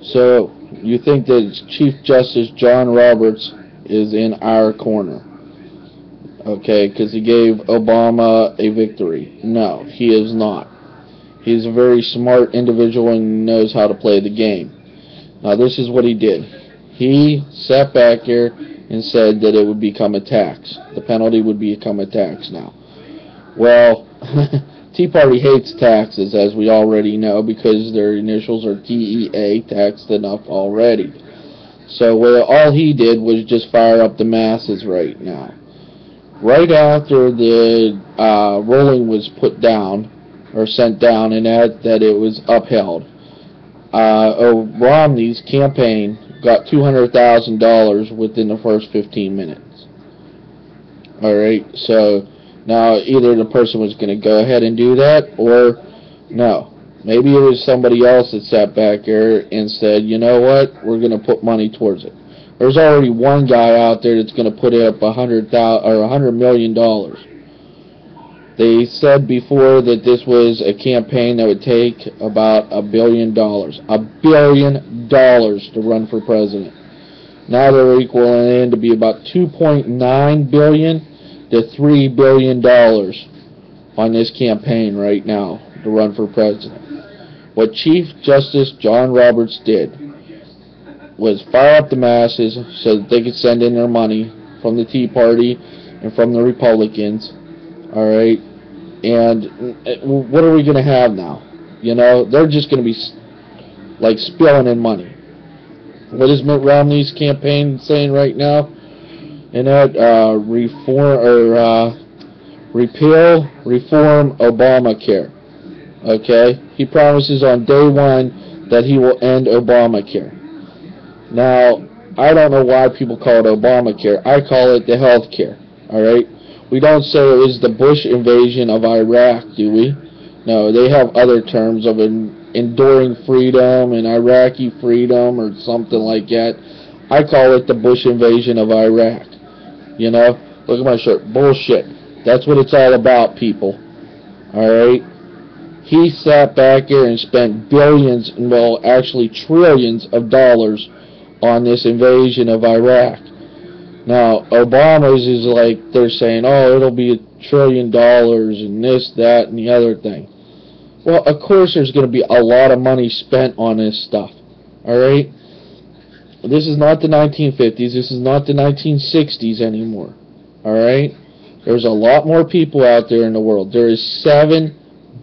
So you think that Chief Justice John Roberts is in our corner, okay, because he gave Obama a victory? No, he is not. He's a very smart individual and knows how to play the game. Now, this is what he did. He sat back here and said that it would become a tax. The penalty would become a tax now. Well, Tea Party hates taxes, as we already know, because their initials are TEA, taxed enough already. So all he did was just fire up the masses right now. Right after the ruling was put down, or sent down, and that it was upheld, Romney's campaign got $200,000 within the first 15 minutes. Alright, so now either the person was going to go ahead and do that, or no. Maybe it was somebody else that sat back there and said, you know what, we're going to put money towards it. There's already one guy out there that's going to put up $100 million. They said before that this was a campaign that would take about $1 billion. $1 billion to run for president. Now they're equaling in to be about $2.9 billion to $3 billion on this campaign right now to run for president. What Chief Justice John Roberts did was fire up the masses so that they could send in their money from the Tea Party and from the Republicans. Alright, and what are we going to have now? You know, they're just going to be like spilling in money. What is Mitt Romney's campaign saying right now? And that reform Obamacare. Okay, he promises on day one that he will end Obamacare. Now, I don't know why people call it Obamacare. I call it the health care. Alright? We don't say it was the Bush invasion of Iraq, do we? No, they have other terms of enduring freedom and Iraqi freedom or something like that. I call it the Bush invasion of Iraq. You know? Look at my shirt. Bullshit. That's what it's all about, people. Alright? He sat back here and spent billions, well, actually trillions of dollars on this invasion of Iraq. Now, Obama's is like, they're saying, oh, it'll be $1 trillion and this, that, and the other thing. Well, of course there's going to be a lot of money spent on this stuff. Alright? This is not the 1950s. This is not the 1960s anymore. Alright? There's a lot more people out there in the world. There is 7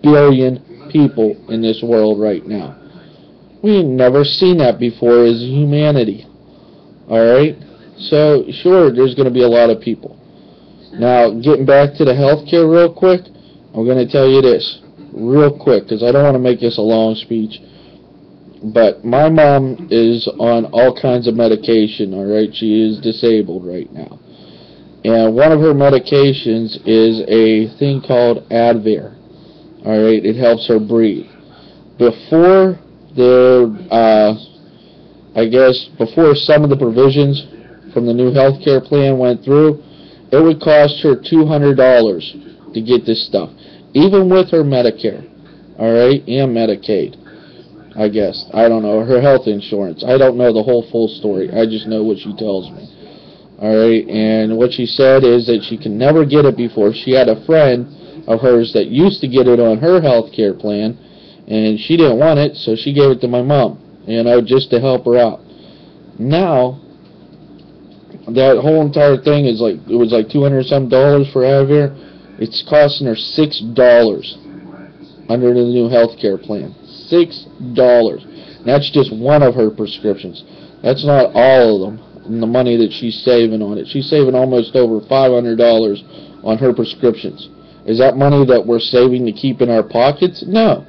billion people in this world right now. We ain't never seen that before as humanity. Alright? So, sure, there's going to be a lot of people. Now, getting back to the healthcare real quick, I'm going to tell you this real quick, because I don't want to make this a long speech. But my mom is on all kinds of medication, alright? She is disabled right now. And one of her medications is a thing called Advair. Alright, it helps her breathe. Before before some of the provisions from the new health care plan went through, it would cost her $200 to get this stuff, even with her Medicare, alright, and Medicaid, I guess. I don't know, her health insurance. I don't know the whole full story. I just know what she tells me. Alright, and what she said is that she can never get it before. She had a friend of hers that used to get it on her health care plan, and she didn't want it, so she gave it to my mom, you know, just to help her out. Now, that whole entire thing is like, it was like $200-some for Advair. It's costing her $6 under the new health care plan. $6. That's just one of her prescriptions. That's not all of them, and the money that she's saving on it. She's saving almost over $500 on her prescriptions. Is that money that we're saving to keep in our pockets? No.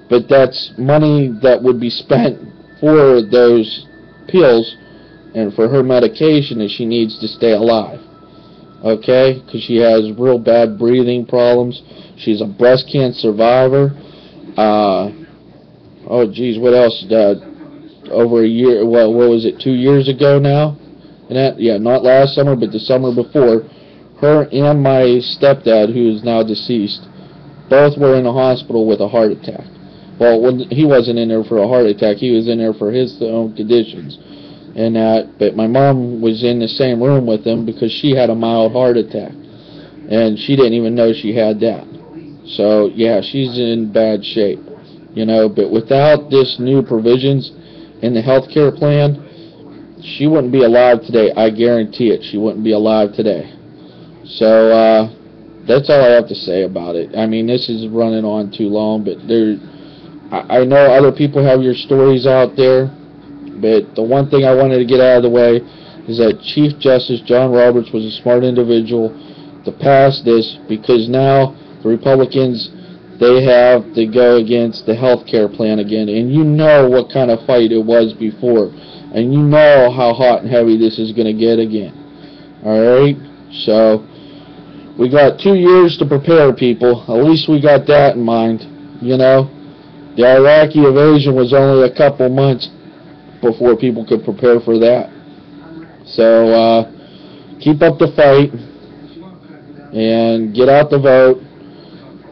But that's money that would be spent for those pills and for her medication that she needs to stay alive. Okay? Because she has real bad breathing problems. She's a breast cancer survivor. Oh, geez, what else? Over a year, what was it, 2 years ago now? And that, yeah, not last summer, but the summer before, her and my stepdad, who is now deceased, both were in the hospital with a heart attack. Well, when he wasn't in there for a heart attack, he was in there for his own conditions. And but my mom was in the same room with him because she had a mild heart attack, and she didn't even know she had that. So yeah, she's in bad shape, you know. But without this new provisions in the health care plan, she wouldn't be alive today. I guarantee it. She wouldn't be alive today. So that's all I have to say about it. I mean, this is running on too long, but I know other people have your stories out there. But the one thing I wanted to get out of the way is that Chief Justice John Roberts was a smart individual to pass this, because now the Republicans, they have to go against the health care plan again. And you know what kind of fight it was before. And you know how hot and heavy this is going to get again. Alright? So, we got 2 years to prepare, people. At least we got that in mind. You know? The Iraqi invasion was only a couple months before people could prepare for that. So, keep up the fight and get out the vote.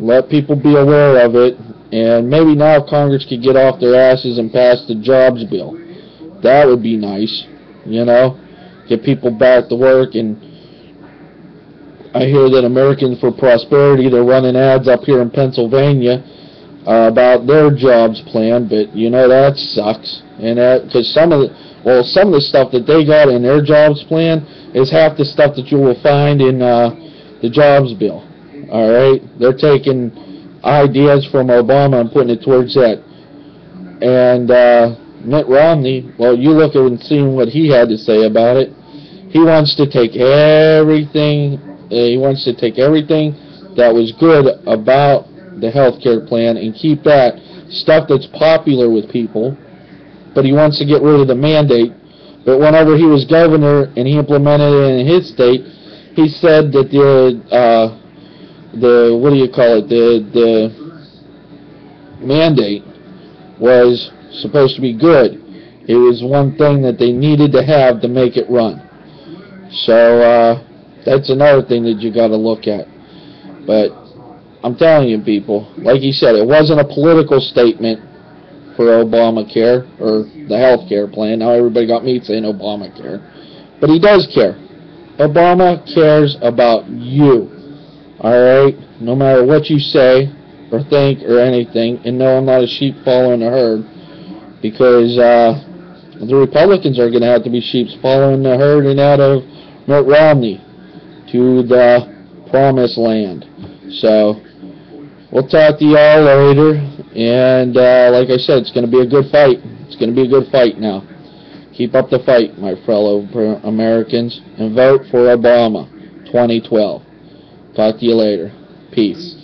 Let people be aware of it. And maybe now Congress could get off their asses and pass the jobs bill. That would be nice, you know. Get people back to work. And I hear that Americans for Prosperity, they're running ads up here in Pennsylvania about their jobs plan, but you know that sucks. And because some of the stuff that they got in their jobs plan is half the stuff that you will find in the jobs bill. All right, they're taking ideas from Obama and putting it towards that. And Mitt Romney, well, you look at and see what he had to say about it. He wants to take everything. He wants to take everything that was good about the health care plan and keep that stuff that's popular with people, but he wants to get rid of the mandate. But whenever he was governor and he implemented it in his state, he said that the what do you call it, the mandate was supposed to be good. It was one thing that they needed to have to make it run. So that's another thing that you got to look at. But I'm telling you, people, like he said, it wasn't a political statement for Obamacare or the health care plan. Now everybody got me saying Obamacare. But he does care. Obama cares about you. Alright? No matter what you say or think or anything. And no, I'm not a sheep following the herd. Because the Republicans are going to have to be sheep following the herd and out of Mitt Romney to the promised land. So, we'll talk to y'all later, and like I said, it's going to be a good fight. It's going to be a good fight now. Keep up the fight, my fellow Americans, and vote for Obama 2012. Talk to you later. Peace.